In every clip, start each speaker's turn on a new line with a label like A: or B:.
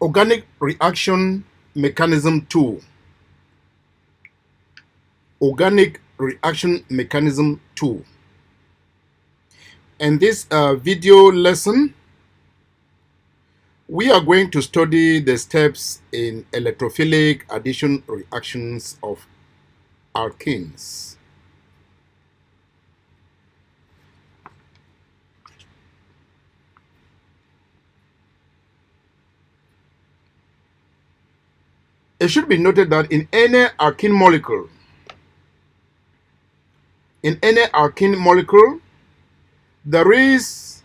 A: Organic reaction mechanism 2. Organic reaction mechanism 2. In this video lesson, we are going to study the steps in electrophilic addition reactions of alkenes. It should be noted that in any alkene molecule, there is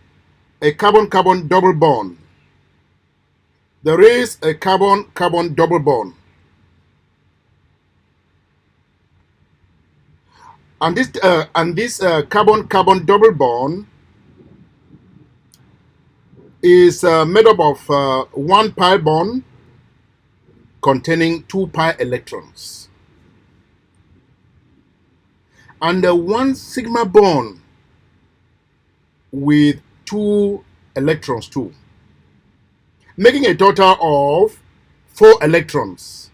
A: a carbon-carbon double bond. There is a carbon-carbon double bond. And this carbon-carbon double bond is made up of one pi bond containing 2 pi electrons and one sigma bond with 2 electrons too, making a total of 4 electrons.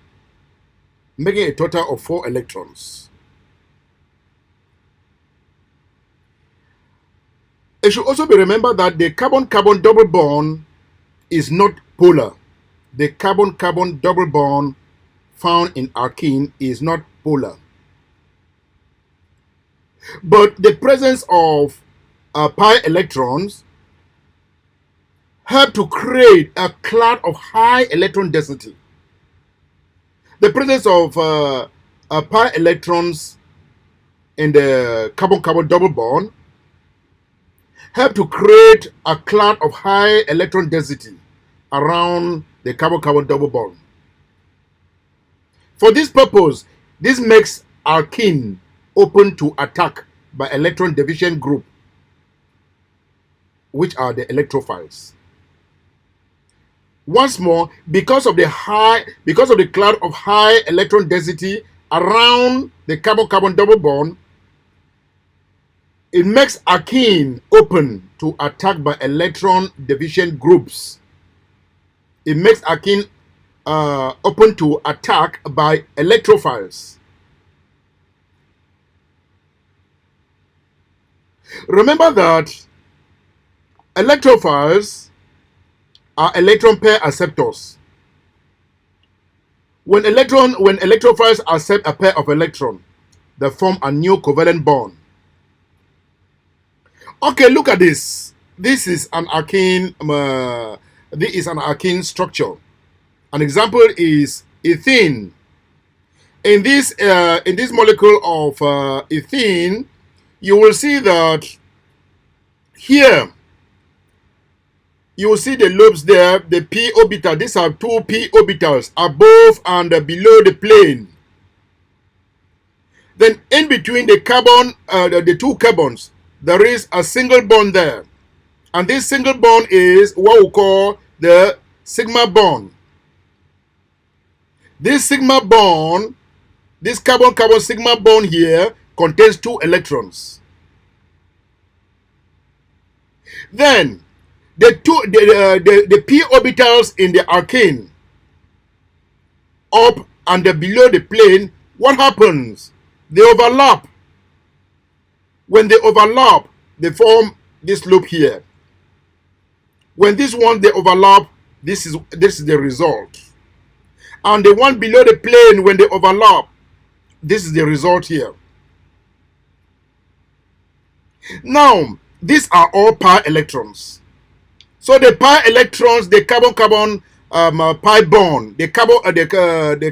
A: It should also be remembered that the carbon-carbon double bond is not polar. The carbon-carbon double bond found in alkene is not polar. But the presence of pi electrons help to create a cloud of high electron density. The presence of pi electrons in the carbon-carbon double bond help to create a cloud of high electron density around the carbon-carbon double bond. For this purpose, this makes alkene open to attack by electron division group, which are the electrophiles. Once more, because of the cloud of high electron density around the carbon-carbon double bond, it makes alkene open to attack by electron division groups. It makes alkene open to attack by electrophiles. Remember that electrophiles are electron pair acceptors. When electrophiles accept a pair of electrons, they form a new covalent bond. Okay, look at this. This is an alkene. This is an alkene structure. An example is ethene. In this molecule of ethene, you will see that here you will see the lobes there, the p orbital. These are 2 p orbitals above and below the plane. Then in between the carbon, the 2 carbons, there is a single bond there. And this single bond is what we call the sigma bond. This sigma bond, this carbon-carbon sigma bond here contains 2 electrons. Then the p orbitals in the alkene up and below the plane, what happens? They overlap. When they overlap, they form this loop here. When these ones they overlap, this is the result. And the one below the plane, when they overlap, this is the result here. Now, these are all pi electrons. So the pi electrons, the carbon-carbon pi bond, the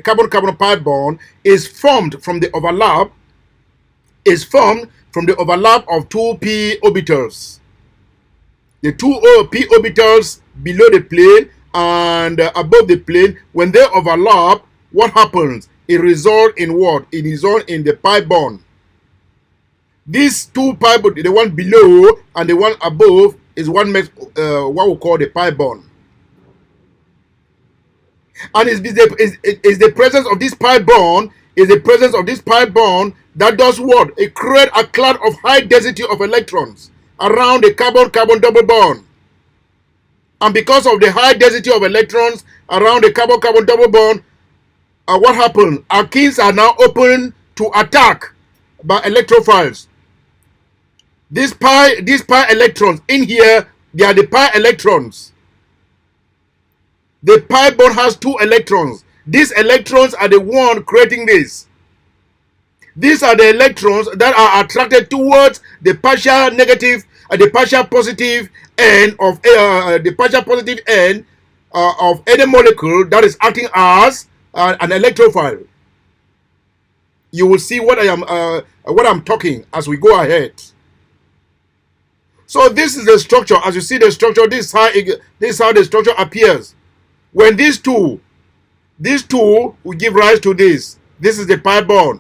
A: carbon-carbon pi bond is formed from the overlap. Of 2 p orbitals. The 2 p orbitals below the plane and above the plane, when they overlap, what happens? It results in what? It results in the pi bond. These 2 pi bond, the one below and the one above, is what makes what we call the pi bond. And it's the presence of this pi bond, that does what? It creates a cloud of high density of electrons around the carbon-carbon double bond. And because of the high density of electrons around the carbon-carbon double bond, what happened? Alkenes are now open to attack by electrophiles. These pi electrons in here, they are the pi electrons. The pi bond has 2 electrons. These electrons are the one creating this. These are the electrons that are attracted towards the partial negative and the partial positive end of of any molecule that is acting as an electrophile. You will see what I'm talking as we go ahead. So this is the structure. As you see the structure, this is how the structure appears. When these two will give rise to this. This is the pi bond.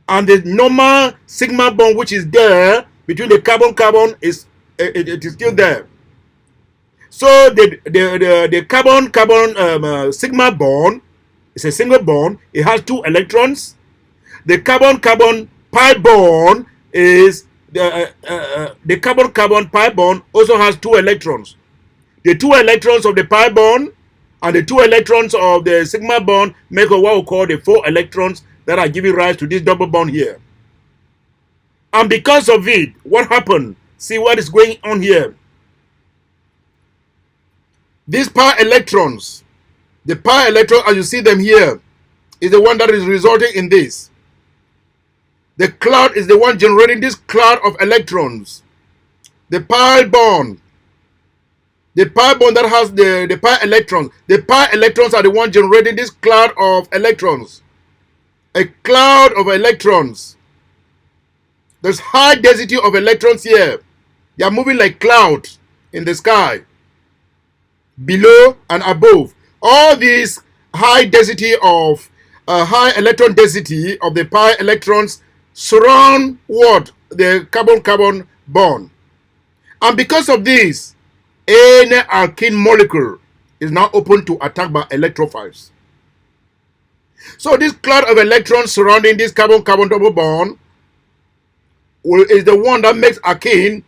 A: And the normal sigma bond which is there between the carbon-carbon it is still there. So the carbon-carbon sigma bond is a single bond. It has 2 electrons. The carbon-carbon pi bond is the carbon-carbon pi bond also has 2 electrons. The 2 electrons of the pi bond and the 2 electrons of the sigma bond make what we call the 4 electrons that are giving rise to this double bond here. And because of it, what happened? See what is going on here. These pi electrons, the pi electron as you see them here, is the one that is resulting in this. The cloud is the one generating this cloud of electrons. The pi bond that has the pi electrons are the one generating this cloud of electrons. A cloud of electrons. There's high density of electrons here. They are moving like clouds in the sky, below and above. All these high density of high electron density of the pi electrons surround what? The carbon-carbon bond. And because of this, any alkene molecule is now open to attack by electrophiles. So this cloud of electrons surrounding this carbon-carbon double bond is the one that makes alkene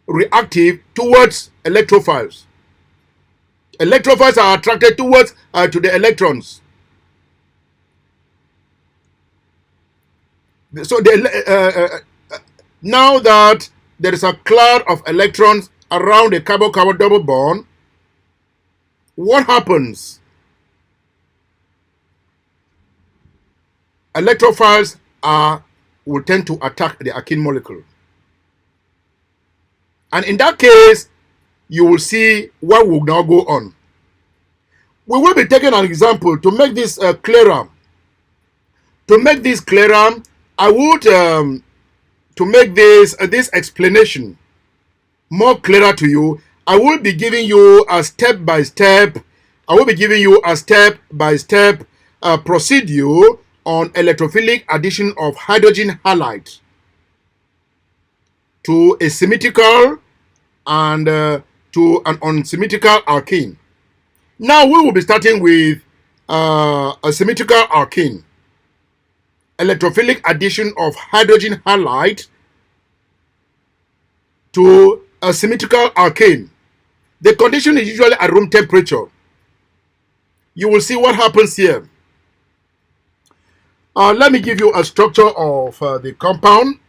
A: reactive towards electrophiles. Electrophiles are attracted towards to the electrons. So now that there is a cloud of electrons around the carbon-carbon double bond, what happens? Electrophiles will tend to attack the alkene molecule. And in that case, you will see what will now go on. We will be taking an example to make this clearer. To make this clearer, I would to make this explanation more clearer to you, I will be giving you a step-by-step. I will be giving you a step-by-step procedure on electrophilic addition of hydrogen halide to a symmetrical and to an unsymmetrical alkene. Now we will be starting with a symmetrical alkene. Electrophilic addition of hydrogen halide to a symmetrical alkane. The condition is usually at room temperature. You will see what happens here. Let me give you a structure of the compound.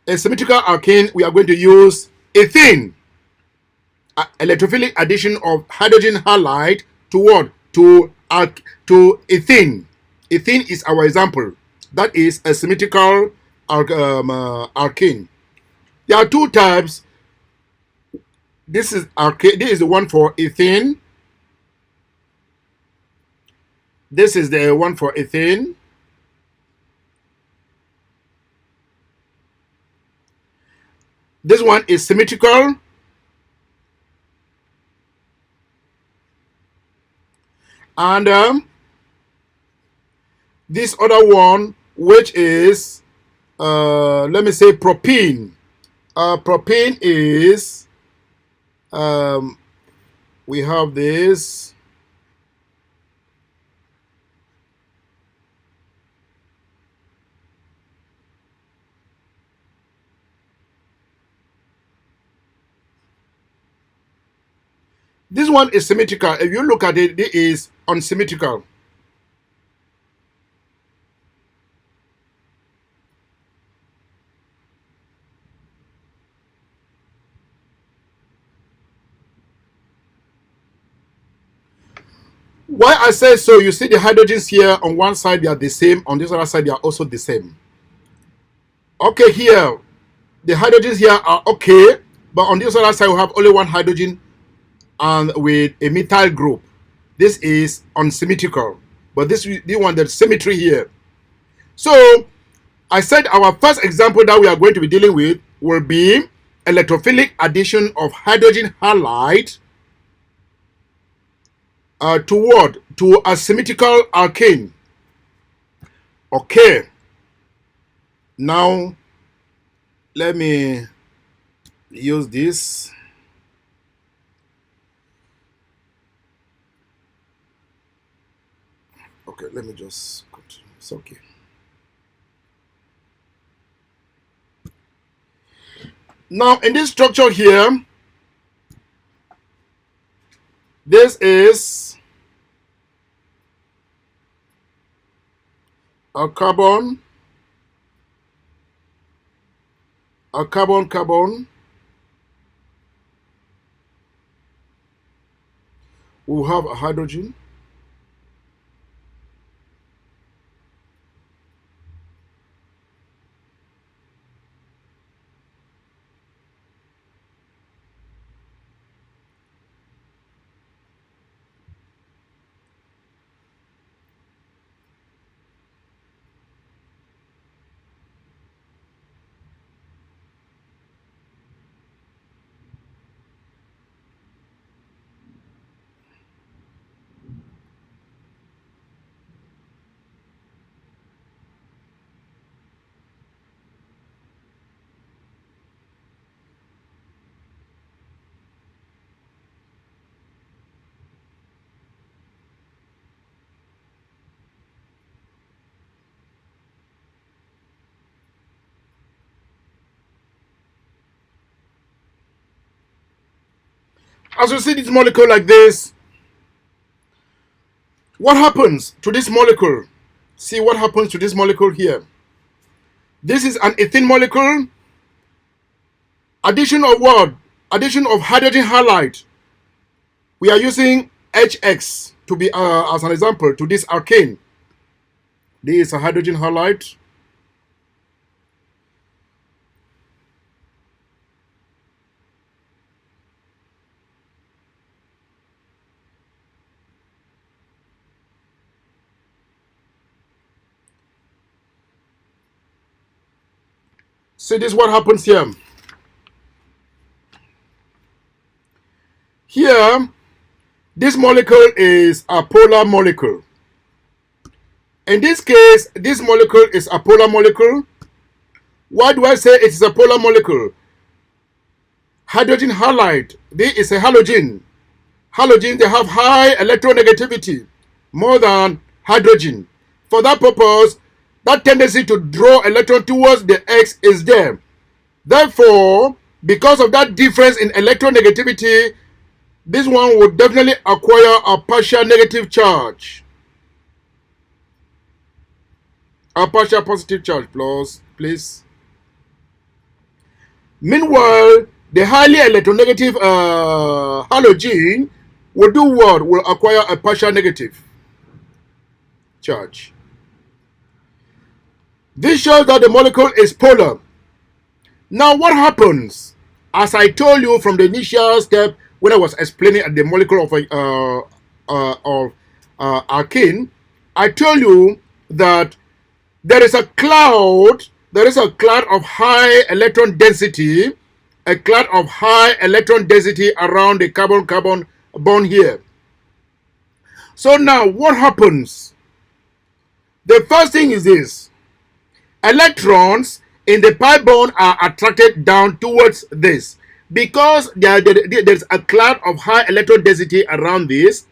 A: A symmetrical alkane, we are going to use ethene. Electrophilic addition of hydrogen halide to what? To ethene. Ethene is our example. That is a symmetrical alkane. There are 2 types. This is the one for ethene. This is the one for ethene. This one is symmetrical. And this other one, which is, let me say, propene. Propene is, we have this. This one is symmetrical. If you look at it, it is unsymmetrical. Why I say so, you see the hydrogens here on one side, they are the same. On this other side, they are also the same. Okay, here, the hydrogens here are okay. But on this other side, we have only one hydrogen and with a methyl group. This is unsymmetrical. But this one, the symmetry here. So, I said our first example that we are going to be dealing with will be electrophilic addition of hydrogen halide to what? To a symmetrical alkane. Okay. Now, let me use this. Okay, let me just continue. It's okay. Now, in this structure here, this is a carbon, carbon. We'll have a hydrogen. As you see this molecule like this, what happens to this molecule? See what happens to this molecule here. This is an ethene molecule. Addition of what? Addition of hydrogen halide. We are using HX to be as an example to this alkane. This is a hydrogen halide. See this what happens here. Here, this molecule is a polar molecule. In this case, this molecule is a polar molecule. Why do I say it is a polar molecule? Hydrogen halide, this is a halogen. Halogens, they have high electronegativity, more than hydrogen. For that purpose, that tendency to draw electron towards the X is there. Therefore, because of that difference in electronegativity, this one would definitely acquire a partial negative charge. A partial positive charge, please. Meanwhile, the highly electronegative halogen will do what? Will acquire a partial negative charge. This shows that the molecule is polar. Now, what happens? As I told you from the initial step when I was explaining the molecule of alkene, I told you that there is a cloud. There is a cloud of high electron density, a cloud of high electron density around the carbon-carbon bond here. So now, what happens? The first thing is this: electrons in the pi bond are attracted down towards this because there's a cloud of high electron density around this,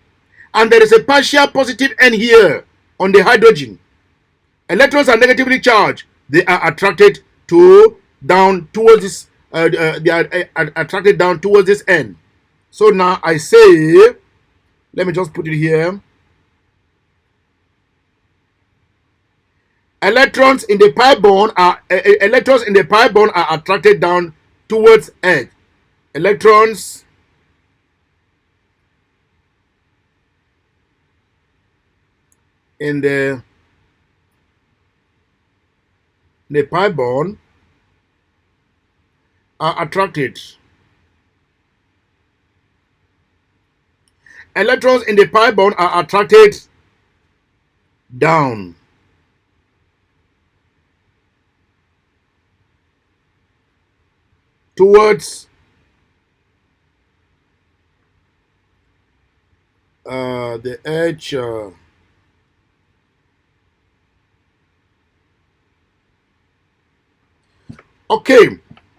A: and there is a partial positive end here on the hydrogen. Electrons are negatively charged. They are attracted down towards this. They are attracted down towards this end. So now I say, let me just put it here. Electrons in the pi bond are attracted down towards edge. Electrons in the pi bond are attracted. Electrons in the pi bond are attracted down. Towards the edge. Okay,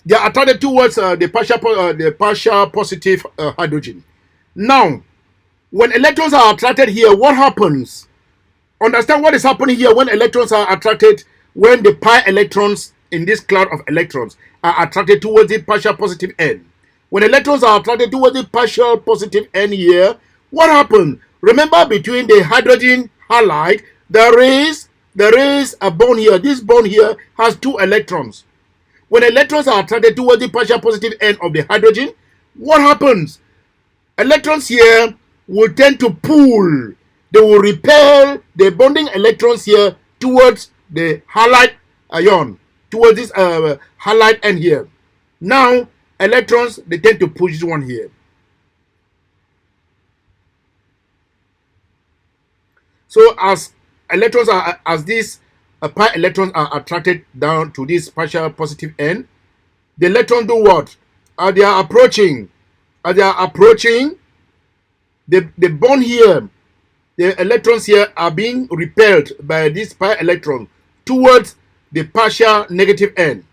A: they are attracted towards the partial positive hydrogen. Now, when electrons are attracted here, what happens? Understand what is happening here when electrons are attracted, when the pi electrons in this cloud of electrons are attracted towards the partial positive end. When electrons are attracted towards the partial positive end here, what happens? Remember, between the hydrogen halide, there is a bond here. This bond here has two electrons. When electrons are attracted towards the partial positive end of the hydrogen, what happens? Electrons here will tend to pull. They will repel the bonding electrons here towards the halide ion, towards this halide end here. Now, electrons, they tend to push this one here. So as these pi electrons are attracted down to this partial positive end, the electrons do what? As they are approaching, the bond here, the electrons here are being repelled by this pi electron towards the partial negative end.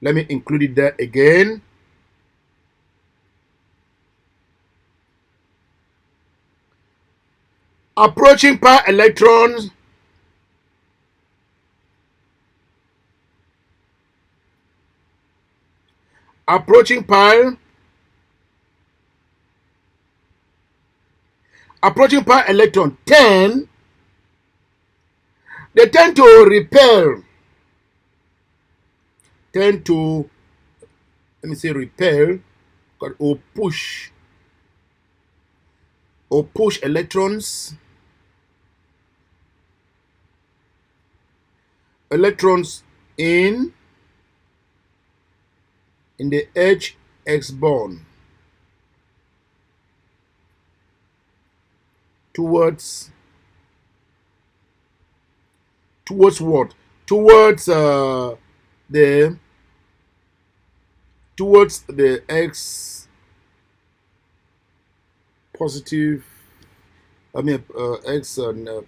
A: Let me include it there again. Approaching pi electrons approaching pi electron they tend to repel, repel or push electrons in the HX bond towards what? Towards the X positive, X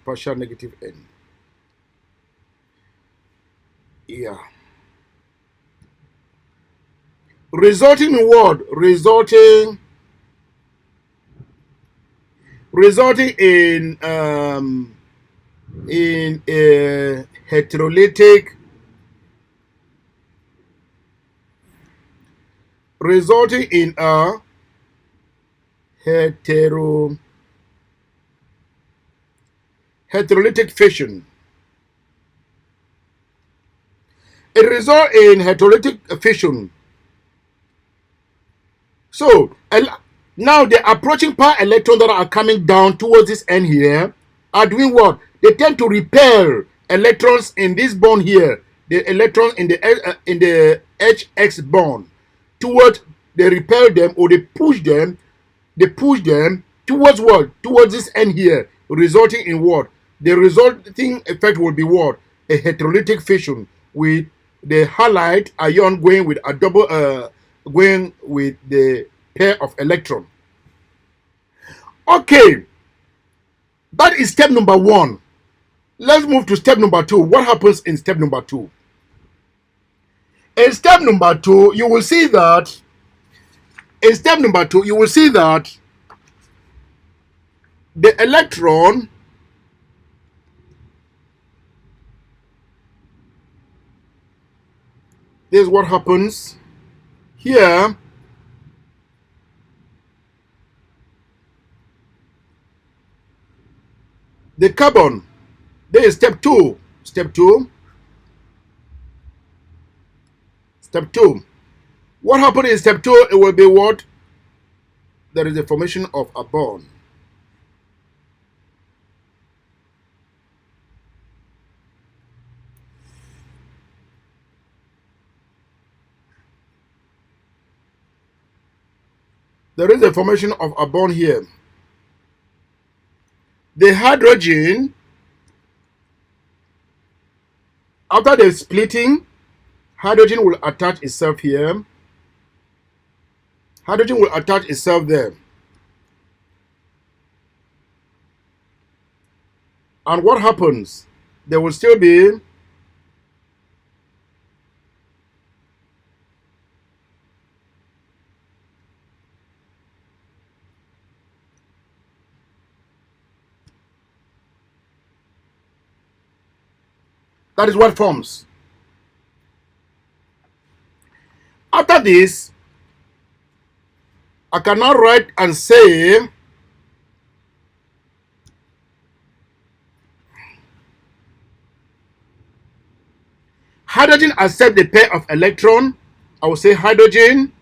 A: partial negative end. Yeah. Resulting in what? Resulting in a heterolytic, heterolytic fission. It results in heterolytic fission. So now the approaching pi electrons that are coming down towards this end here are doing what? They tend to repel electrons in this bond here, the electrons in the HX bond, towards, they repel them or they push them towards what? Towards this end here, resulting in what? The resulting effect will be what? A heterolytic fission with the halide ion going with a double going with the pair of electron. Okay, that is step number 1. Let's move to step number 2. What happens in step number 2? In step number 2, you will see that the electron this is what happens here. the carbon. There is step 2. Step 2. Step 2. What happened in step 2? It will be what? There is the formation of a bond. There is a formation of a bond here. The hydrogen, after the splitting, hydrogen will attach itself here. Hydrogen will attach itself there. And what happens? There will still be that is what forms. After this, I cannot write and say hydrogen accept the pair of electron. I will say hydrogen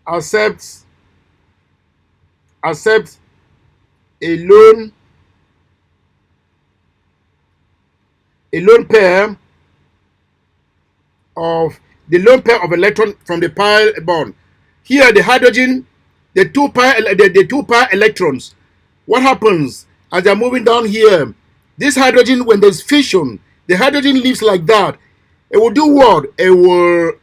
A: accepts a lone pair of electron from the pi bond. Here the hydrogen, the two pi electrons. What happens as they're moving down here? This hydrogen, when there's fission, the hydrogen leaves like that. It will do what? It will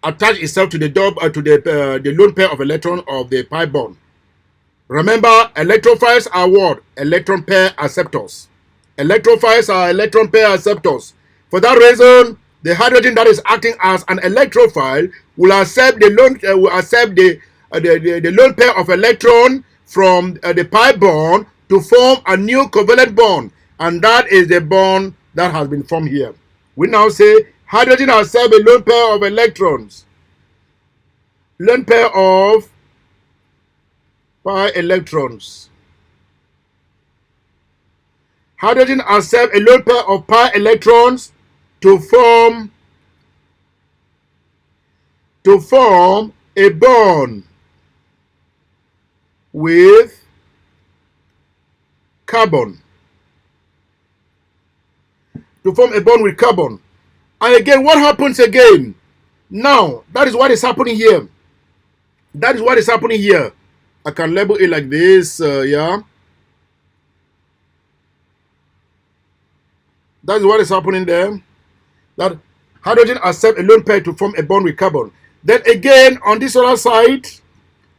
A: attach itself to the the lone pair of electron of the pi bond. Remember, electrophiles are what? Electron pair acceptors. Electrophiles are electron pair acceptors. For that reason, the hydrogen that is acting as an electrophile will accept the lone pair of electron from the pi bond to form a new covalent bond, and that is the bond that has been formed here. We now say hydrogen accepts a lone pair of electrons, lone pair of pi electrons. Hydrogen accepts a lone pair of pi electrons to form a bond with carbon. To form a bond with carbon. And again, what happens again? Now, that is what is happening here. That is what is happening here. I can label it like this, yeah. That is what is happening there. That hydrogen accepts a lone pair to form a bond with carbon. Then again, on this other side,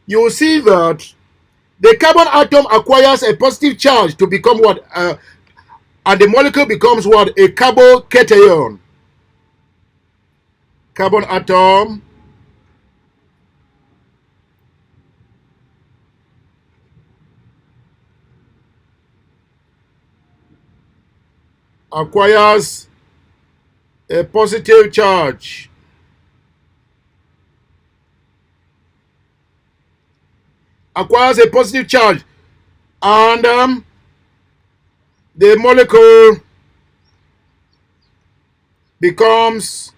A: you will see that the carbon atom acquires a positive charge to become what? And the molecule becomes what? A carbocation. Carbon atom acquires a positive charge. Acquires a positive charge, and the molecule becomes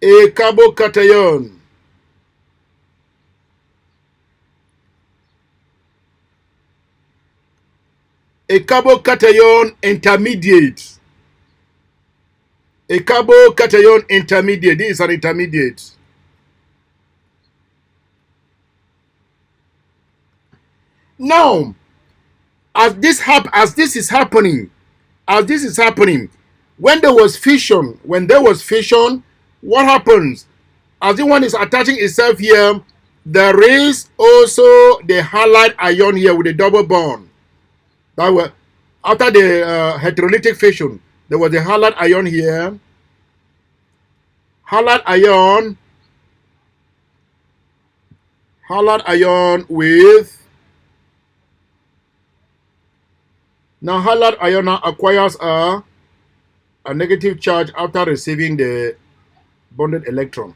A: a carbocation. A carbocation intermediate. A carbocation intermediate. This is an intermediate. Now, as this is happening, when there was fission, what happens? As the one is attaching itself here, there is also the halide ion here with a double bond. That was after the heterolytic fission. There was a halide ion here. Halide ion with. Now halide ion now acquires a a negative charge after receiving the bonded electron.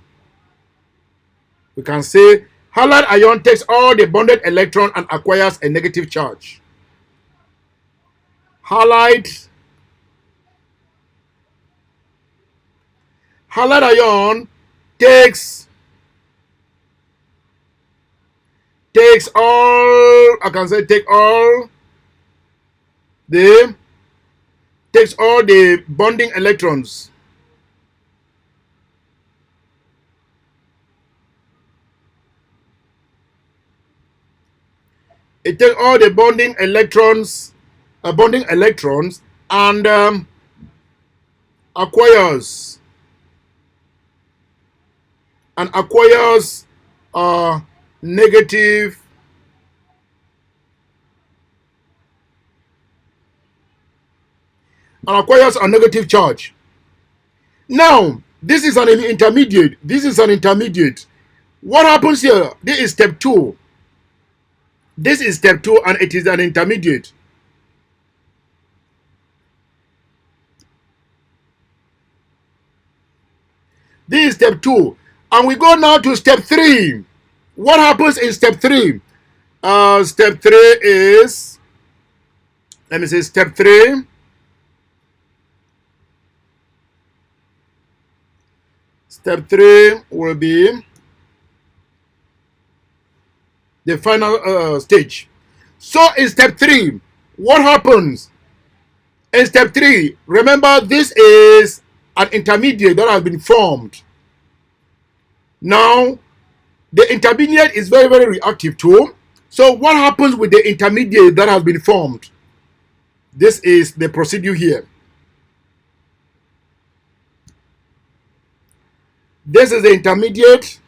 A: We can say halide ion takes all the bonded electron and acquires a negative charge. Halide ion takes all, I can say take all the bonding electrons. It takes all the bonding electrons and acquires negative a negative charge. Now, this is an intermediate. What happens here? This is step 2. This is step 2 and it is an intermediate. This is step 2. And we go now to step 3. What happens in step 3? Step 3 is, let me say step 3. Step 3 will be the final stage. So in step 3, what happens? In step 3, remember this is an intermediate that has been formed. Now, the intermediate is very, very reactive too. So what happens with the intermediate that has been formed? This is the procedure here. This is the intermediate.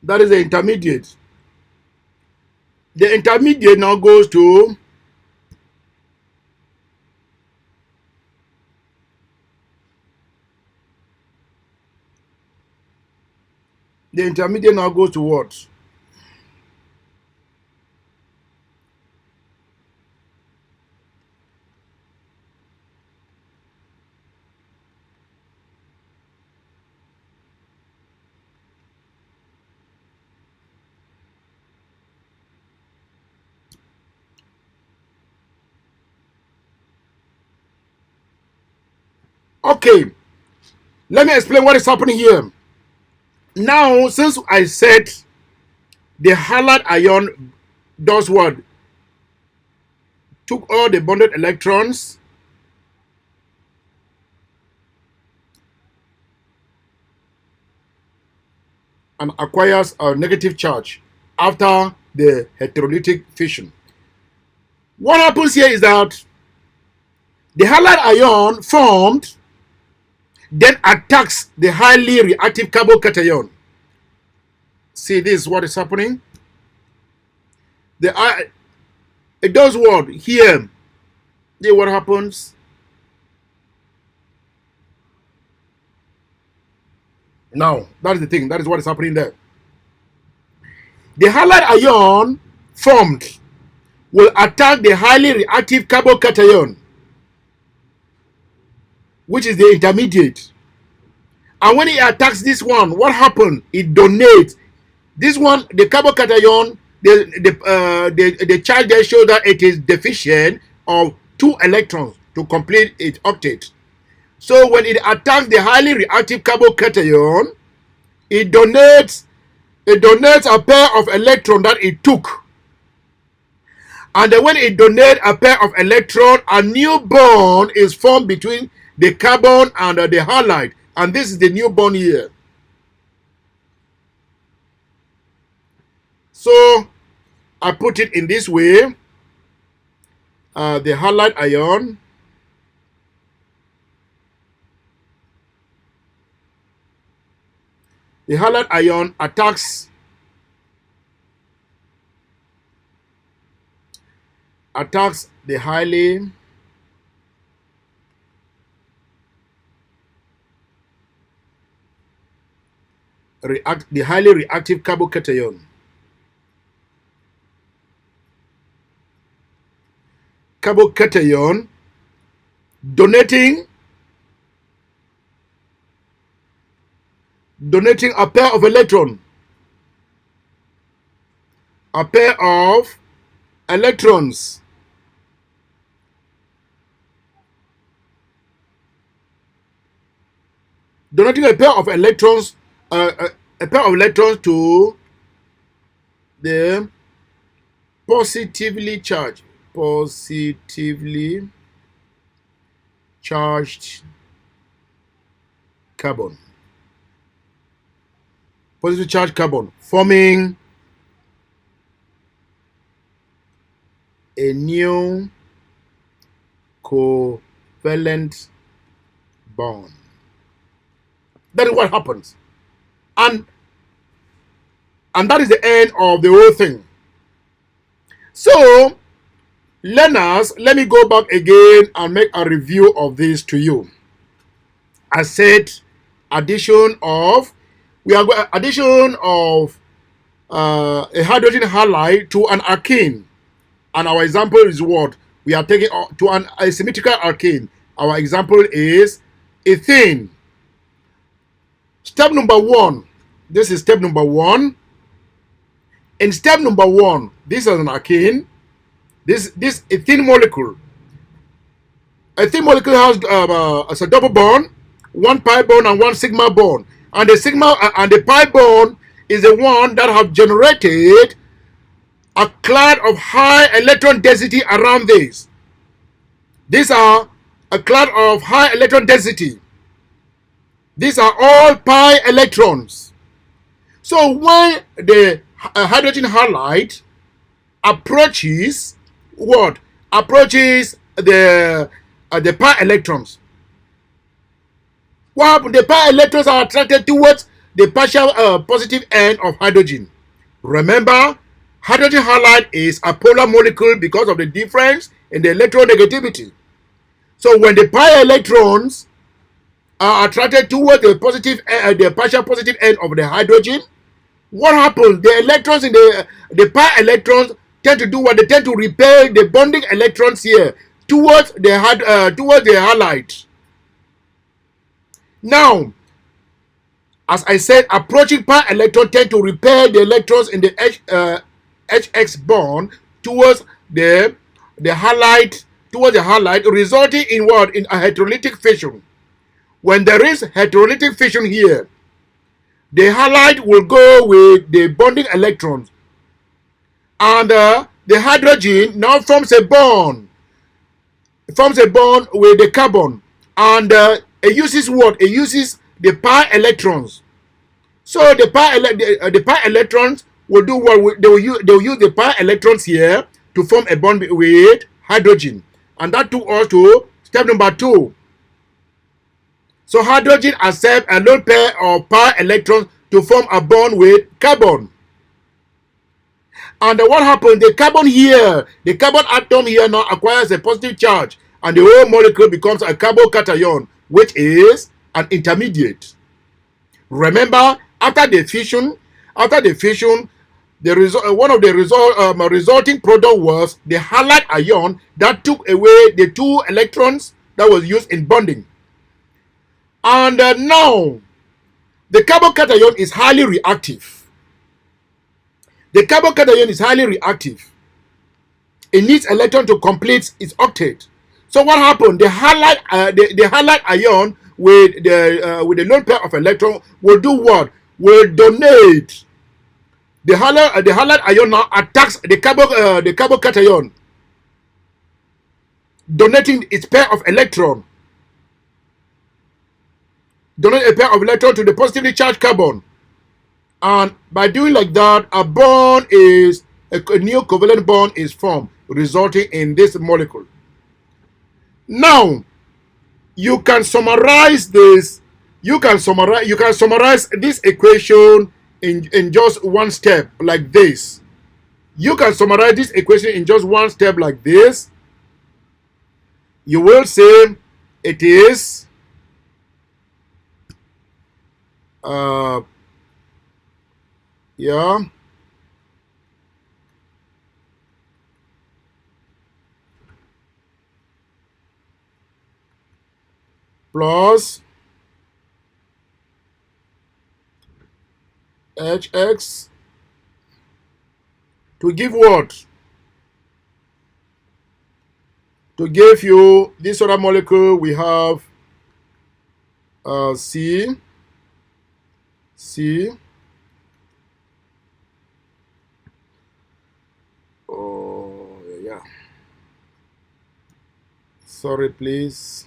A: That is the intermediate. The intermediate now goes to what? Okay, let me explain what is happening here. Now, since I said the halide ion does what? Took all the bonded electrons and acquires a negative charge after the heterolytic fission. What happens here is that the halide ion formed then attacks the highly reactive carbocation. See, this is what is happening. It does what? Here. See what happens? Now, that is the thing. That is what is happening there. The halide ion formed will attack the highly reactive carbocation, which is the intermediate. And when it attacks this one, what happens? It donates. This one, the carbocation, the charge there shows that it is deficient of 2 electrons to complete its octet. So when it attacks the highly reactive carbocation, it donates a pair of electrons that it took. And then when it donates a pair of electrons, a new bond is formed between the carbon and the halide. And this is the new bond here. So I put it in this way. The halide ion The halide ion attacks the highly reactive carbocation. Carbocation, donating a pair of electrons. A pair of electrons. Donating a pair of electrons, to the positively charged carbon. Positively charged carbon, forming a new covalent bond. That is what happens. And that is the end of the whole thing. So, learners, let me go back again and make a review of this to you. I said addition of a hydrogen halide to an alkene. And our example is what? We are taking to an asymmetrical alkene. Our example is ethane. Step number 1. This is step number 1. In step number 1, this is an alkene. This ethene molecule. Ethene molecule has a double bond, 1 pi bond and 1 sigma bond. And the pi bond is the one that have generated a cloud of high electron density around this. These are a cloud of high electron density. These are all pi electrons. So when the hydrogen halide approaches what? Approaches the pi electrons. What happens? The pi electrons are attracted towards the partial positive end of hydrogen. Remember, hydrogen halide is a polar molecule because of the difference in the electronegativity. So when the pi electrons are attracted towards the partial positive end of the hydrogen, what happens? The electrons in the pi electrons tend to do what? They tend to repel the bonding electrons here towards the halide. Now, as I said, approaching pi electron tend to repel the electrons in the HX bond towards the halide, resulting in what? In a heterolytic fission. When there is heterolytic fission here, the halide will go with the bonding electrons, and the hydrogen now forms a bond. It forms a bond with the carbon, and it uses what? It uses the pi electrons. So the pi electrons will do what? They will use the pi electrons here to form a bond with hydrogen, and that took us to step number 2. So hydrogen accepts a lone pair of pi electrons to form a bond with carbon. And what happens? The carbon atom here now acquires a positive charge, and the whole molecule becomes a carbocation, which is an intermediate. Remember, after the fission, the resulting product was the halide ion that took away the 2 electrons that was used in bonding. And now, the carbocation is highly reactive. The carbocation is highly reactive. It needs electron to complete its octet. So what happened? The halide ion with the lone pair of electrons will do what? Will donate. The halide ion now attacks the carbocation, donating its pair of electrons. Donate a pair of electrons to the positively charged carbon, and by doing like that, a new covalent bond is formed, resulting in this molecule. Now, you can summarize this You can summarize this equation in just one step like this. You can summarize this equation in just one step like this. You will say it is yeah, plus HX to give what? To give you this other molecule, we have C, oh yeah, sorry please.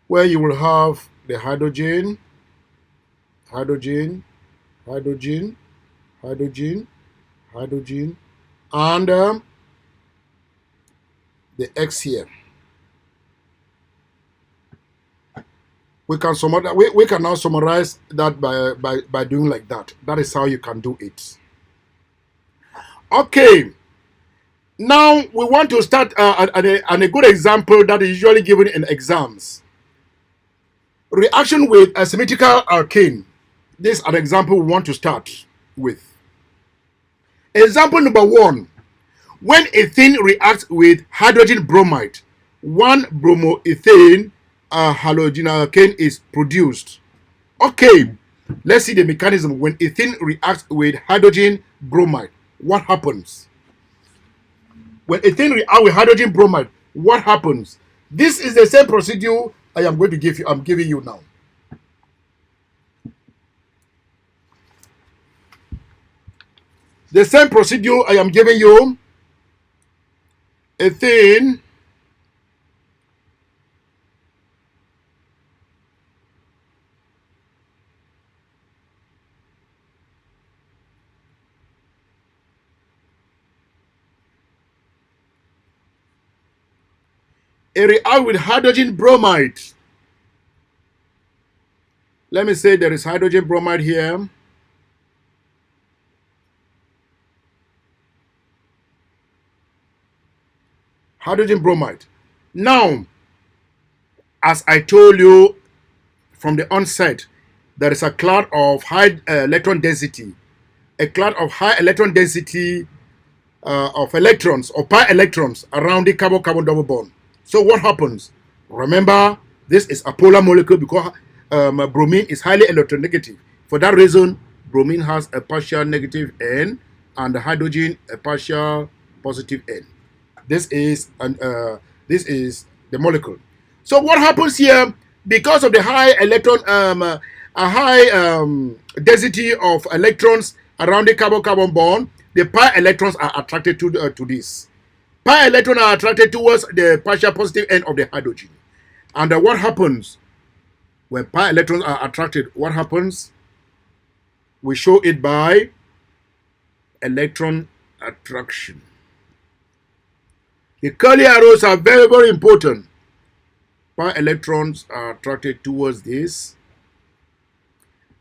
A: Where you will have the hydrogen, hydrogen, hydrogen, hydrogen, hydrogen, and the X here. We can we can now summarize that by doing like that. That is how you can do it. Okay. Now we want to start a good example that is usually given in exams. Reaction with a symmetrical alkane. This is an example we want to start with. Example number 1. When ethene reacts with hydrogen bromide, one bromoethane halogenalkane is produced. Okay, let's see the mechanism. When ethene reacts with hydrogen bromide, what happens? When ethene reacts with hydrogen bromide, what happens? This is the same procedure I am going to give you. I'm giving you now. The same procedure I am giving you. Ethene it reacts with hydrogen bromide. Let me say there is hydrogen bromide here. Hydrogen bromide. Now, as I told you from the onset, there is a cloud of high electron density. A cloud of high electron density of electrons, or pi electrons, around the carbon-carbon double bond. So what happens? Remember, this is a polar molecule because bromine is highly electronegative. For that reason, bromine has a partial negative N and the hydrogen a partial positive N. This is the molecule. So what happens here? Because of the high electron, density of electrons around the carbon-carbon bond, the pi electrons are attracted to this. Pi electrons are attracted towards the partial positive end of the hydrogen. And what happens when pi electrons are attracted? What happens? We show it by electron attraction. The curly arrows are very, very important. Pi electrons are attracted towards this.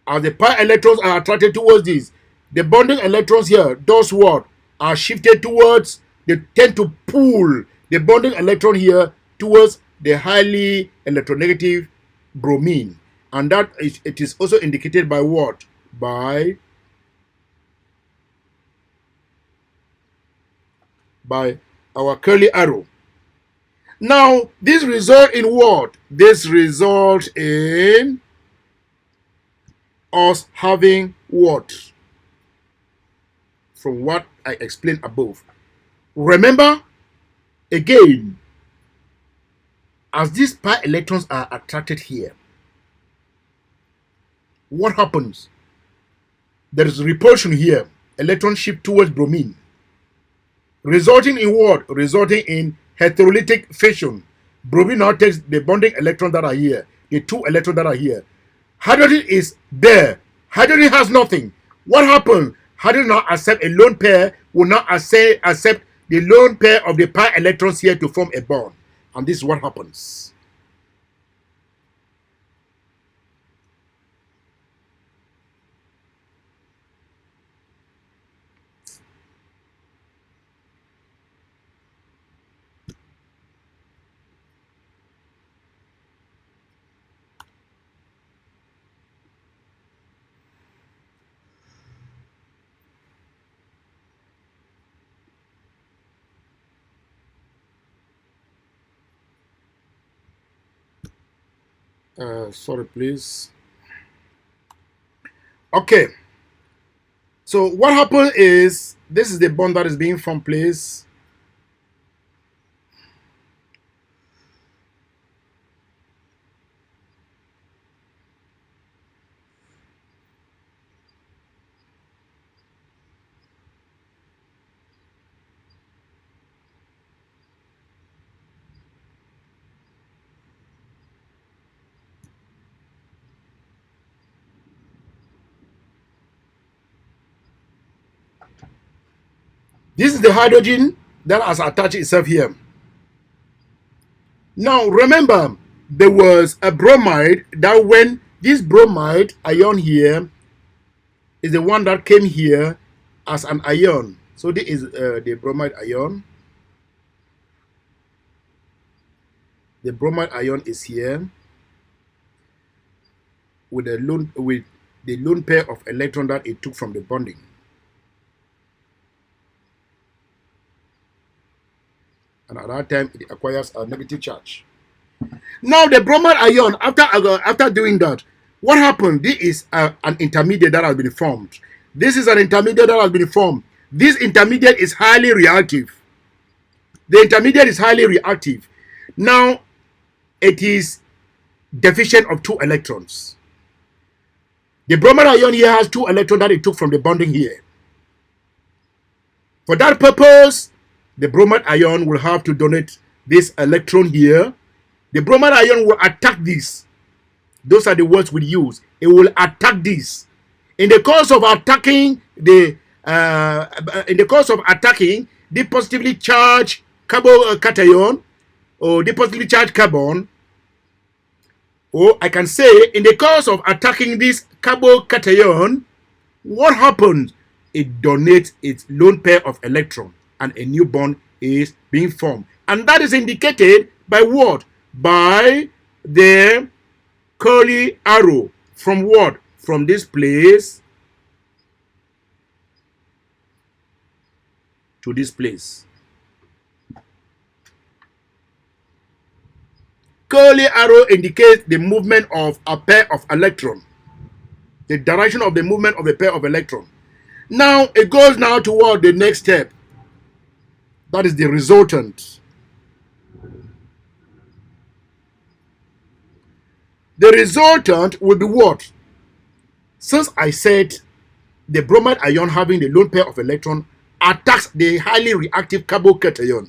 A: As the pi electrons are attracted towards this, the bonding electrons here, those what are shifted towards, they tend to pull the bonding electron here towards the highly electronegative bromine. And that is, it is also indicated by what? By our curly arrow. Now, this result in what? This result in us having what? From what I explained above. Remember, again, as these pi electrons are attracted here, what happens? There is repulsion here. Electrons shift towards bromine. resulting in what? Resulting in heterolytic fission. Bromine now takes the bonding electrons that are here, the 2 electrons that are here. Hydrogen is there. Hydrogen has nothing. What happens? Hydrogen now accept a lone pair, will not accept the lone pair of the pi electrons here to form a bond. And this is what happens. Sorry, please. Okay. So what happened is, this is the bond that is being formed, please. This is the hydrogen that has attached itself here. Now remember, there was a bromide that when this bromide ion here is the one that came here as an ion. So this is the bromide ion. The bromide ion is here with the lone pair of electron that it took from the bonding. And at that time, it acquires a negative charge. Now, the bromide ion, after doing that, what happened? This is an intermediate that has been formed. This is an intermediate that has been formed. This intermediate is highly reactive. The intermediate is highly reactive. Now, it is deficient of 2 electrons. The bromide ion here has 2 electrons that it took from the bonding here. For that purpose, the bromide ion will have to donate this electron here. The bromide ion will attack this. Those are the words we use. It will attack this. In the course of attacking the positively charged cation or the positively charged carbon, or I can say in the course of attacking this carbocation, what happens? It donates its lone pair of electrons and a new bond is being formed. And that is indicated by what? By the curly arrow. From what? From this place to this place. Curly arrow indicates the movement of a pair of electrons. The direction of the movement of a pair of electrons. Now it goes now toward the next step. That is the resultant. The resultant will be what? Since I said the bromide ion having the lone pair of electrons attacks the highly reactive carbocation.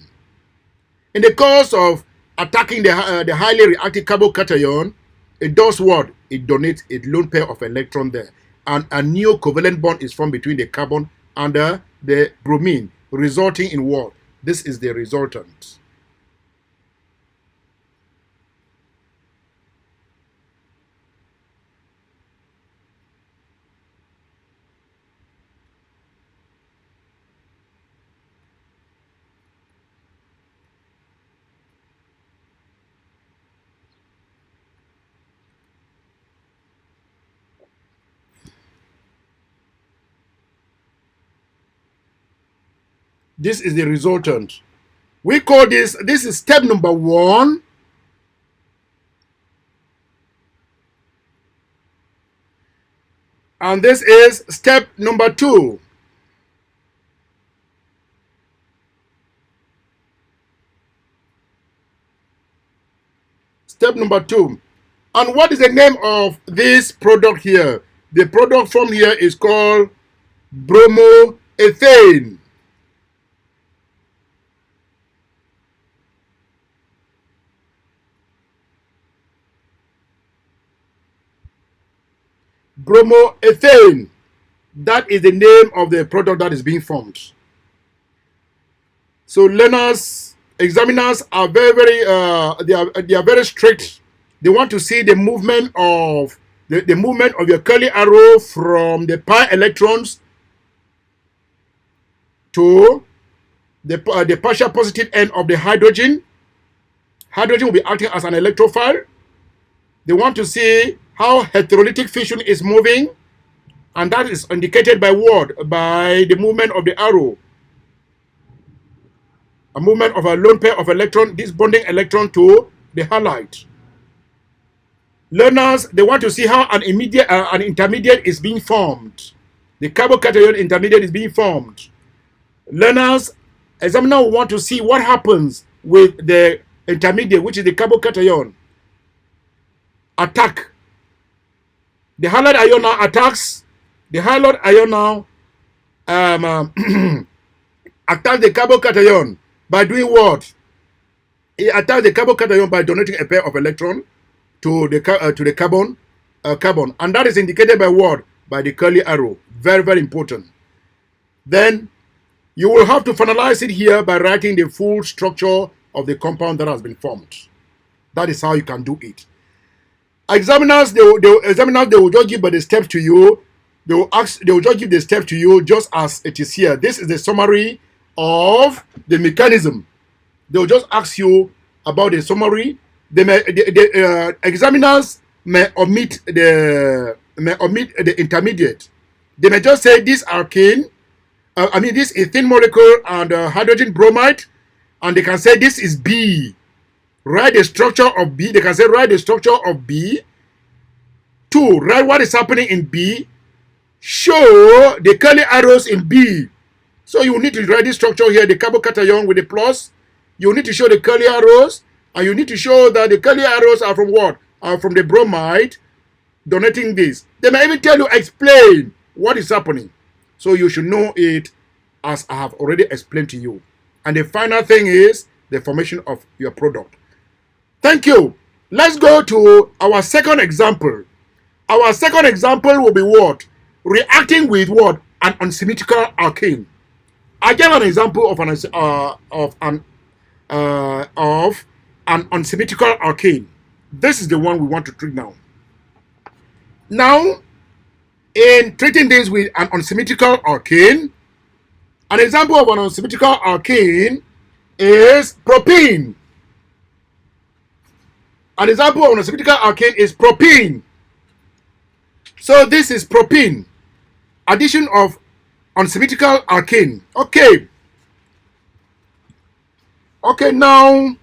A: In the course of attacking the highly reactive carbocation, it does what? It donates its lone pair of electrons there. And a new covalent bond is formed between the carbon and the bromine, resulting in what? This is the resultant. This is the resultant. We call this is step number 1. And this is step number 2. Step number 2. And what is the name of this product here? The product from here is called bromoethane. bromoethane. That is the name of the product that is being formed. So learners, examiners are they are very strict. They want to see the movement of the movement of your curly arrow from the pi electrons to the partial positive end of the hydrogen. Hydrogen will be acting as an electrophile. They want to see how heterolytic fission is moving, and that is indicated by what? By the movement of the arrow. A movement of a lone pair of electron, this bonding electron to the halide. Learners, they want to see how an intermediate is being formed. The carbocation intermediate is being formed. Learners, examiner want to see what happens with the intermediate, which is the carbocation. Attack. The halide ion now attacks. The halide ion now attacks the carbocation by doing what? It attacks the carbocation by donating a pair of electrons to the carbon, and that is indicated by what? By the curly arrow. Very, very important. Then you will have to finalize it here by writing the full structure of the compound that has been formed. That is how you can do it. Examiners, they will just give the steps to you. They will just give the steps to you just as it is here. This is the summary of the mechanism. They will just ask you about the summary. The examiners may omit the intermediate. They may just say this alkene, this ethene molecule and hydrogen bromide, and they can say this is B. Write the structure of B. They can say write the structure of B. 2. Write what is happening in B. Show the curly arrows in B. So you need to write this structure here, the carbocation with the plus. You need to show the curly arrows, and you need to show that the curly arrows are from what? Are from the bromide donating this. They may even tell you, explain what is happening. So you should know it as I have already explained to you. And the final thing is the formation of your product. Thank you. Let's go to our second example. Our second example will be what? Reacting with what? An unsymmetrical alkene. I gave an example of an unsymmetrical alkene. This is the one we want to treat now. Now, in treating this with an unsymmetrical alkene, an example of an unsymmetrical alkene is propene. An example of an unsymmetrical alkene is propene. So this is propene. Addition of unsymmetrical alkene. Okay. Okay, now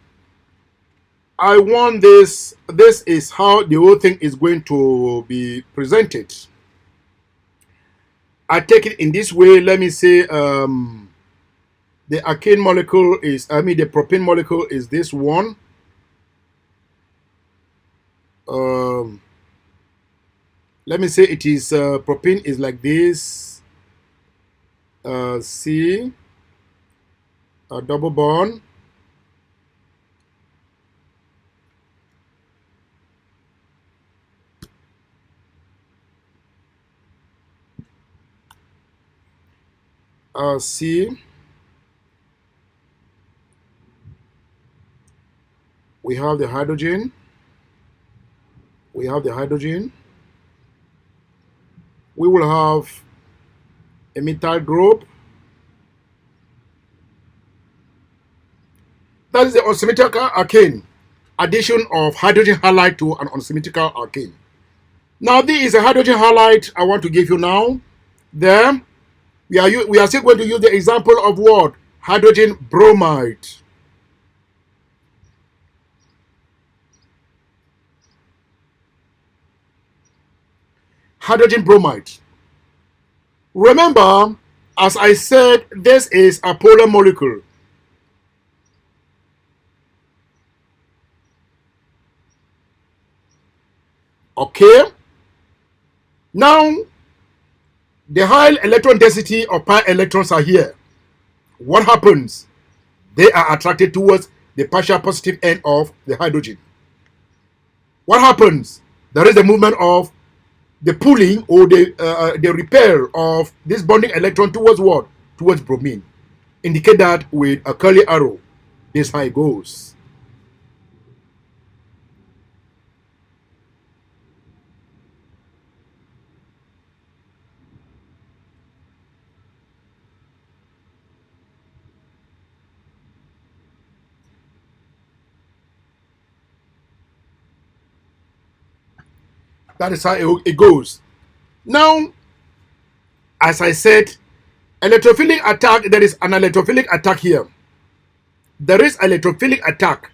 A: I want this. This is how the whole thing is going to be presented. I take it in this way. Let me say the alkene molecule is, the propene molecule is this one. Let me say it is propene is like this. C, a double bond. C, we have the hydrogen. We have the hydrogen. We will have a methyl group. That is the unsymmetrical alkene. Addition of hydrogen halide to an unsymmetrical alkene. Now this is a hydrogen halide I want to give you now. There, we are still going to use the example of what? Hydrogen bromide. Hydrogen bromide. Remember, as I said, this is a polar molecule. Okay. Now, the high electron density of pi electrons are here. What happens? They are attracted towards the partial positive end of the hydrogen. What happens? There is the movement of the pulling or the repel of this bonding electron towards what? Towards bromine. Indicate that with a curly arrow. This is how it goes. That is how it goes. Now, as I said, electrophilic attack, there is an electrophilic attack here. There is electrophilic attack.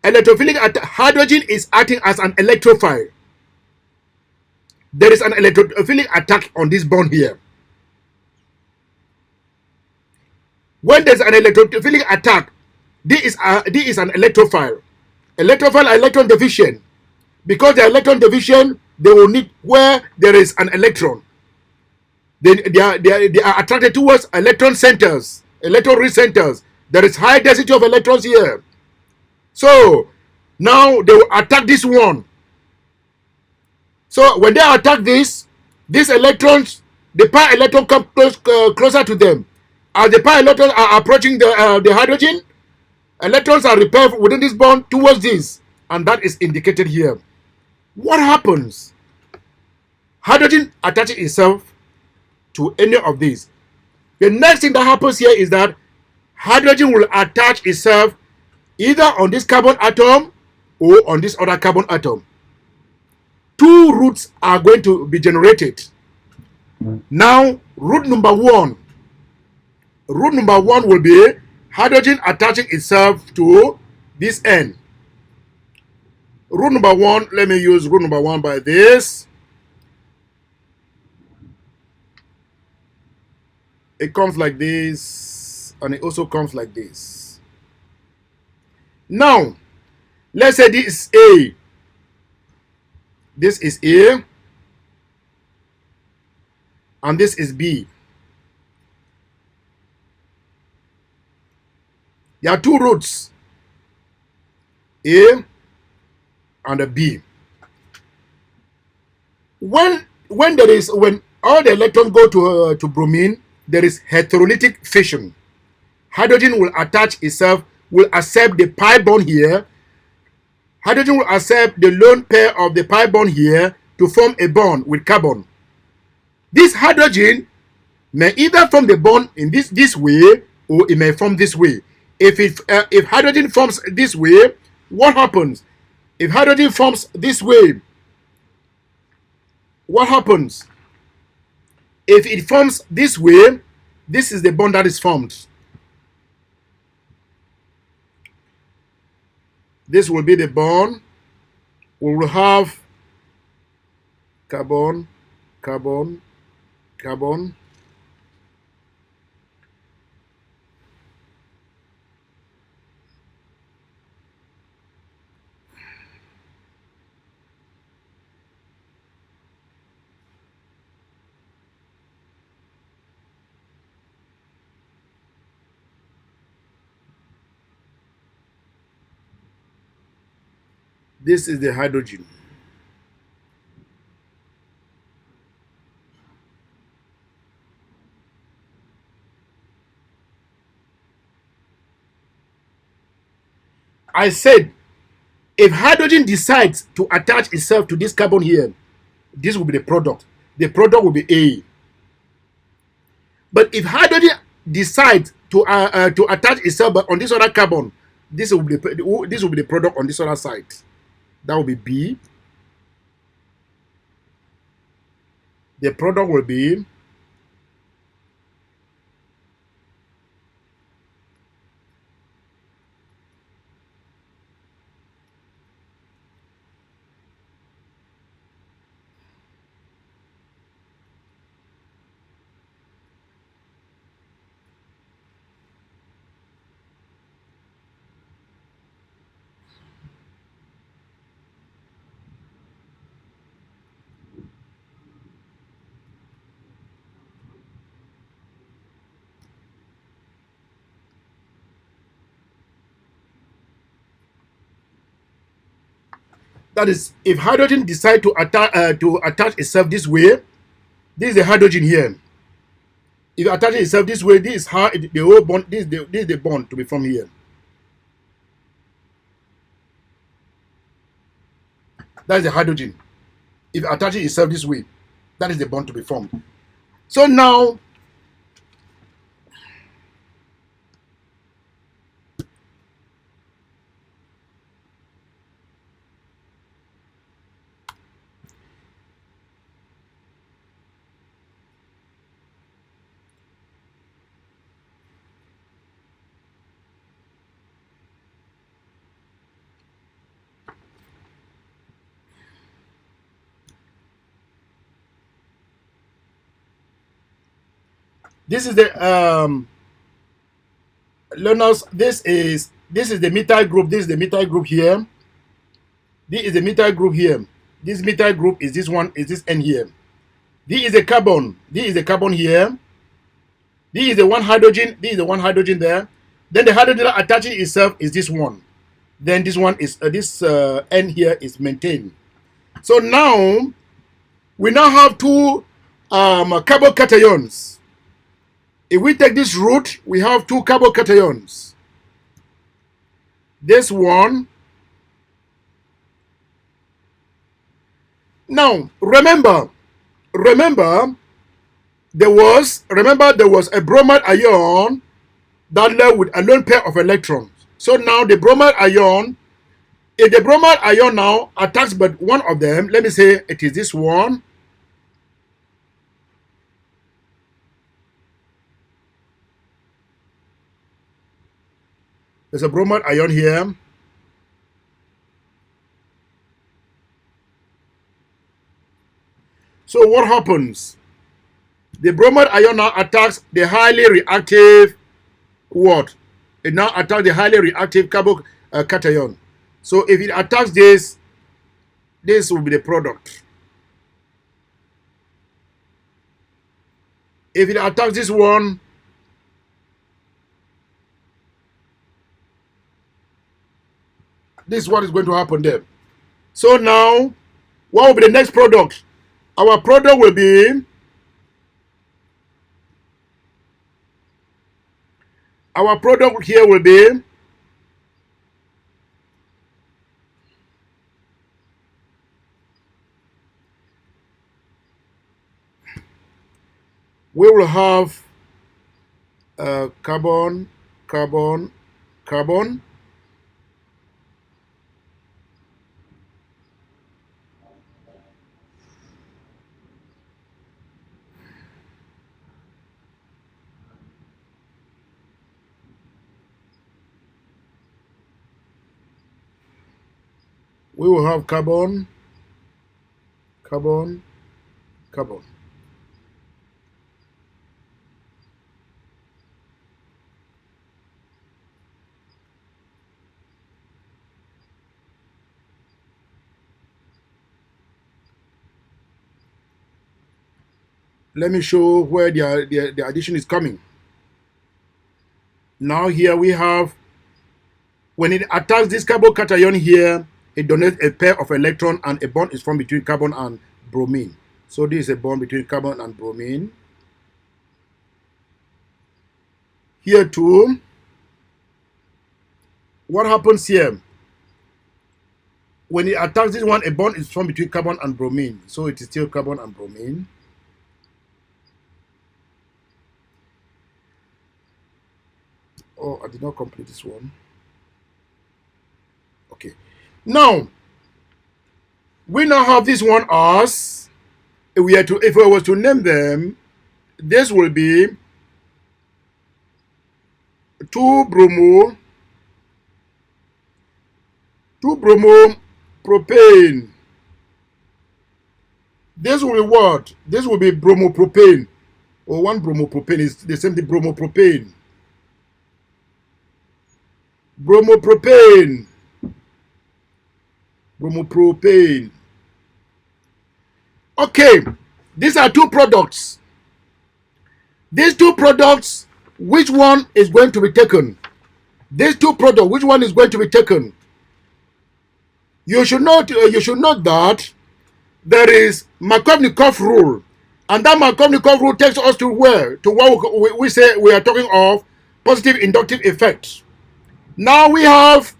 A: Electrophilic attack, hydrogen is acting as an electrophile. There is an electrophilic attack on this bond here. When there's an electrophilic attack, this is an electrophile. Electrophile are electron deficient. Because the electron deficient, they will need where there is an electron. They are attracted towards electron centers, electron rich centers. There is high density of electrons here. So now they will attack this one. So when they attack these electrons, the pi electron come closer to them. As the pi electrons are approaching the hydrogen, electrons are repelled within this bond towards this, and that is indicated here. What happens? Hydrogen attaches itself to any of these. The next thing that happens here is that hydrogen will attach itself either on this carbon atom or on this other carbon atom. Two routes are going to be generated. Now, route number one will be hydrogen attaching itself to this end. Route number one, let me use route number one by this. It comes like this, and it also comes like this. Now, let's say this is A. This is A, and this is B. There are two routes, A and a B. When all the electrons go to bromine, there is heterolytic fission. Hydrogen will attach itself, will accept the pi bond here. Hydrogen will accept the lone pair of the pi bond here to form a bond with carbon. This hydrogen may either form the bond in this way, or it may form this way. If hydrogen forms this way, what happens? If hydrogen forms this way, what happens? If it forms this way, this is the bond that is formed. This will be the bond. We will have carbon, carbon, carbon. This is the hydrogen. I said, if hydrogen decides to attach itself to this carbon here, this will be the product. The product will be A. But if hydrogen decides to attach itself on this other carbon, this will be the product on this other side. That will be B. The product will be That is, if hydrogen decide to attach itself this way, this is the hydrogen here. If it attaches itself this way, this is how the whole bond. This is the bond to be formed here. That is the hydrogen. If it attaches itself this way, that is the bond to be formed. So now, this is the learners. This is the methyl group. This is the methyl group here. This is the methyl group here. This methyl group is this one. Is this N here? This is the carbon. This is the carbon here. This is the one hydrogen. This is the one hydrogen there. Then the hydrogen attaching itself is this one. Then this one is this N here is maintained. So now we now have two carbocations. If we take this root, we have two carbocations. This one. Now remember there was a bromide ion that left with a lone pair of electrons. So now the bromide ion, if the bromide ion now attacks but one of them, let me say it is this one. There's a bromide ion here. So what happens? The bromide ion now attacks the highly reactive what? It now attacks the highly reactive carbocation. So if it attacks this, this will be the product. If it attacks this one, this is what is going to happen there. So now, what will be the next product? Our product will be here will be we will have carbon. We will have carbon. Let me show where the addition is coming. Now here we have, when it attacks this carbocation here, it donates a pair of electrons and a bond is formed between carbon and bromine. So this is a bond between carbon and bromine. Here too, what happens here? When it attacks this one, a bond is formed between carbon and bromine. So it is still carbon and bromine. Oh, I did not complete this one. Okay. Now, we now have this one as, if I was to name them, this will be 2-bromo propane. This will be what? This will be bromopropane, or 1-bromopropane is the same thing, bromopropane. Bromopropane. Okay, these are two products. These two products, which one is going to be taken? These two products, which one is going to be taken? You should note that there is Markovnikov rule, and that Markovnikov rule takes us to where? To what we say we are talking of positive inductive effects. Now we have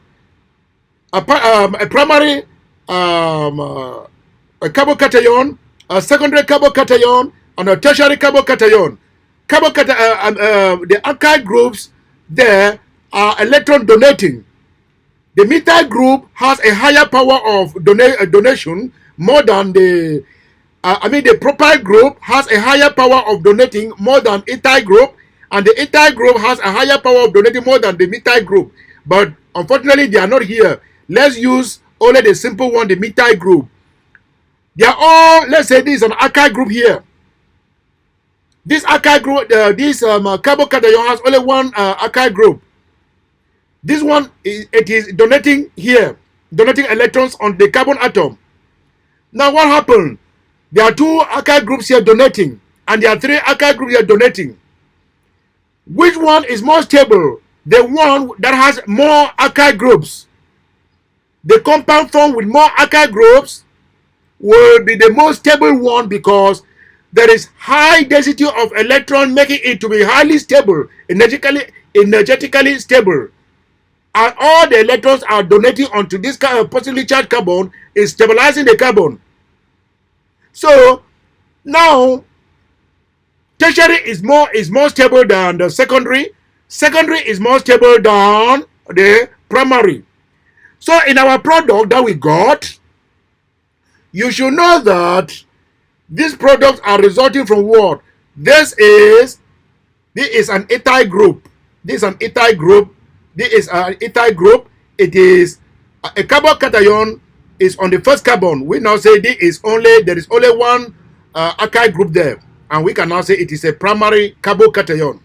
A: a primary a carbocation, a secondary carbocation, and a tertiary carbocation. The alkyl groups there are electron donating. The methyl group has a higher power of donation more than the the propyl group has a higher power of donating more than ethyl group, and the ethyl group has a higher power of donating more than the methyl group. But unfortunately, they are not here. Let's use only the simple one, the methyl group. They are all, let's say this is an alkyl group here. This alkyl group, this carbocation has only one alkyl group. This one, it is donating here, donating electrons on the carbon atom. Now what happened? There are two alkyl groups here donating, and there are three alkyl groups here donating. Which one is more stable? The one that has more alkyl groups. The compound formed with more alkyl groups will be the most stable one because there is high density of electron, making it to be highly stable, energetically stable. And all the electrons are donating onto this positively charged carbon, is stabilizing the carbon. So now tertiary is more stable than the secondary. Secondary is more stable than the primary. So in our product that we got, you should know that these products are resulting from what? This is an ethyl group. This is an ethyl group. This is an ethyl group. It is a carbocation is on the first carbon. We now say there is only one alkyl group there, and we can now say it is a primary carbocation.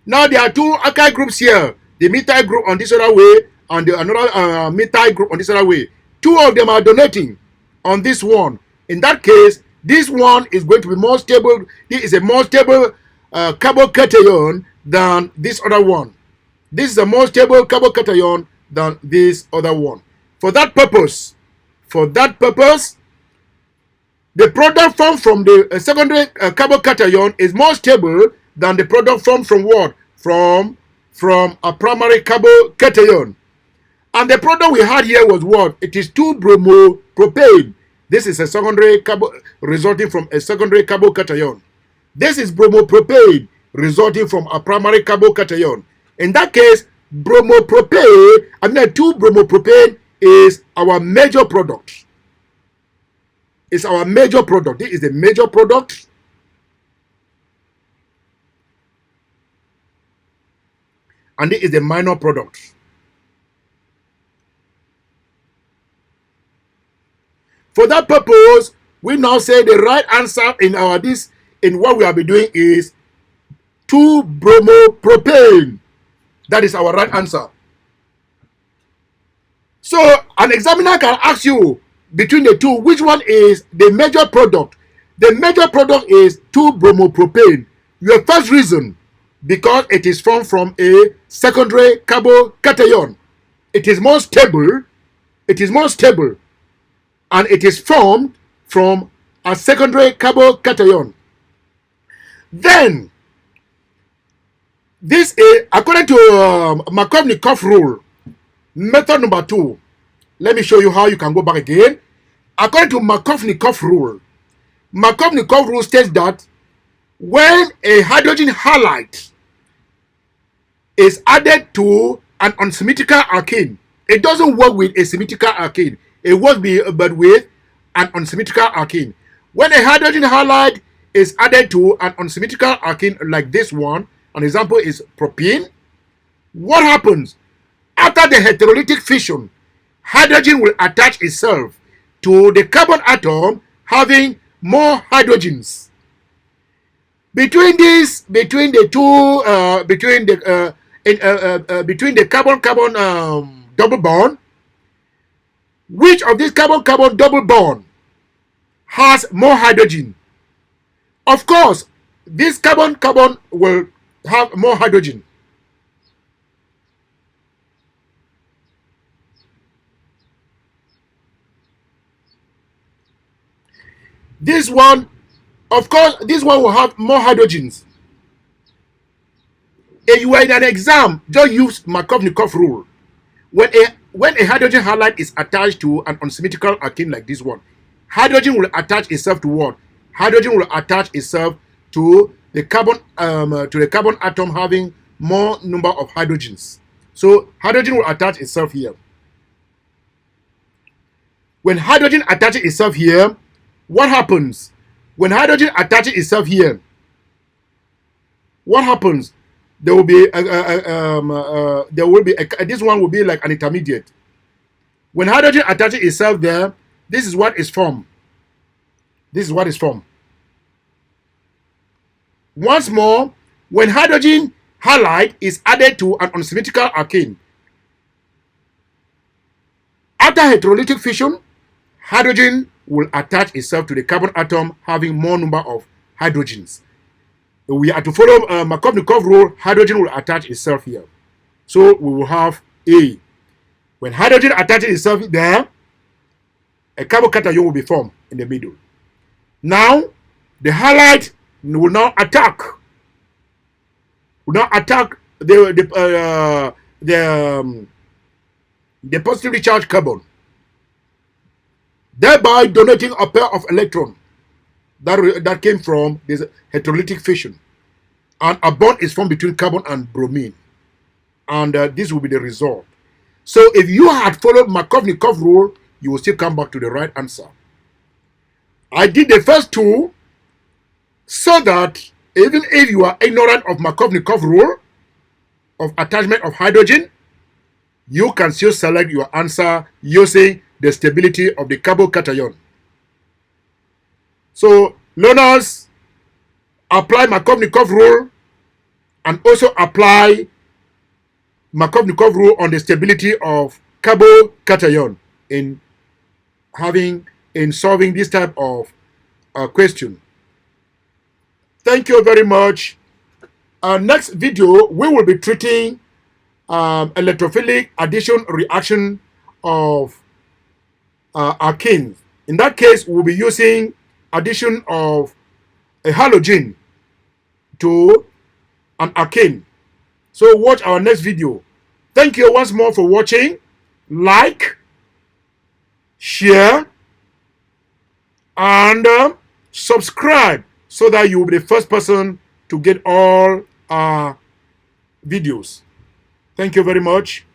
A: Now there are two alkyl groups here, the methyl group on this other way and the another methyl group on this other way. Two of them are donating on this one. In that case, this one is going to be more stable. This is a more stable carbocation than this other one. This is a more stable carbocation than this other one. For that purpose, the product formed from the secondary carbocation is more stable than the product formed from what? From a primary carbocation. And the product we had here was what? It is 2-bromopropane. This is a secondary resulting from a secondary carbocation. This is bromopropane resulting from a primary carbocation. In that case, 2-bromopropane is our major product. It's our major product. This is the major product. And this is the minor product. For that purpose, we now say the right answer in what we have been doing is 2-bromopropane. That is our right answer. So an examiner can ask you between the two, which one is the major product? The major product is 2-bromopropane. Your first reason, because it is formed from a secondary carbocation. It is more stable. And it is formed from a secondary carbocation. Then, this is according to Markovnikov rule, method number 2. Let me show you how you can go back again. According to Markovnikov rule states that when a hydrogen halide is added to an unsymmetrical alkene, it doesn't work with a symmetrical alkene. It works but with an unsymmetrical alkene. When a hydrogen halide is added to an unsymmetrical alkene like this one, an example is propene, what happens? After the heterolytic fission, hydrogen will attach itself to the carbon atom having more hydrogens. Between the carbon-carbon double bond, which of this carbon-carbon double bond has more hydrogen? Of course, this carbon-carbon will have more hydrogen. This one, of course, this one will have more hydrogens. If you are in an exam, just use Markovnikov rule. When a hydrogen halide is attached to an unsymmetrical alkene like this one, hydrogen will attach itself to what? Hydrogen will attach itself to the carbon atom having more number of hydrogens. So hydrogen will attach itself here. When hydrogen attaches itself here, what happens? When hydrogen attaches itself here, what happens? There will be this one will be like an intermediate. When hydrogen attaches itself there, this is what is formed. This is what is formed. Once more, when hydrogen halide is added to an unsymmetrical alkene, after heterolytic fission, hydrogen will attach itself to the carbon atom having more number of hydrogens. We are to follow Markovnikov rule, hydrogen will attach itself here. So we will have A. When hydrogen attaches itself there, a carbocation will be formed in the middle. Now, the halide will now attack. The positively charged carbon, thereby donating a pair of electrons that came from this heterolytic fission, and a bond is formed between carbon and bromine, and this will be the result. So if you had followed Markovnikov rule, you will still come back to the right answer. I did the first two so that even if you are ignorant of Markovnikov rule of attachment of hydrogen, you can still select your answer using the stability of the carbocation. So learners, apply Markovnikov rule and also apply Markovnikov rule on the stability of carbocation in solving this type of question. Thank you very much. Next video, we will be treating electrophilic addition reaction of alkenes. In that case, we'll be using addition of a halogen to an alkene. So watch our next video. Thank you once more for watching. Like, share, and subscribe so that you will be the first person to get all our videos. Thank you very much.